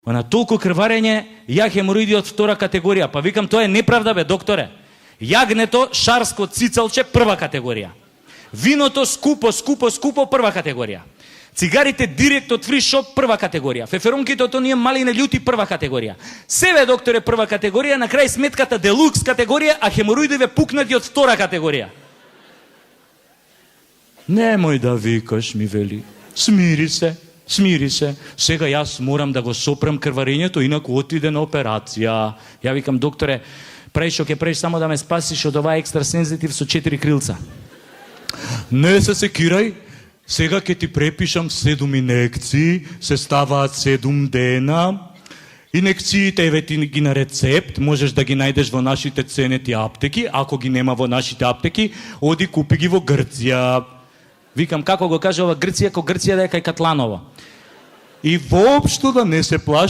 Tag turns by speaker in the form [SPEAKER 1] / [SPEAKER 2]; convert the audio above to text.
[SPEAKER 1] На толку крварење, ја хемороиди од втора категорија. Па викам, тоа е неправда бе, докторе. Јагнето, шарско цицалче, прва категорија. Виното скупо, прва категорија. Цигарите директ од фришоп, прва категорија. Феферонките од оние малине љути, прва категорија. Себе, докторе, прва категорија, на крај сметката делукс категорија, а хемороидиве пукнати од втора категорија. Немој да викаш, ми вели. Смири се. Сега јас морам да го сопрам крварењето, инаку отиде на операција. Ја викам, докторе, прави што ќе правиш, само да ме спасиш од оваа екстрасензитив со 4 крилца. Не се секирај, сега ќе ти препишам 7 инекции, се ставаат 7 дена. Инекциите еве ти ги на рецепт, можеш да ги најдеш во нашите ценети аптеки, ако ги нема во нашите аптеки, оди купи ги во Грција. Викам, како го кажа ова Грција, ко Грција да е кај Катланово. И воопшто да не се плаши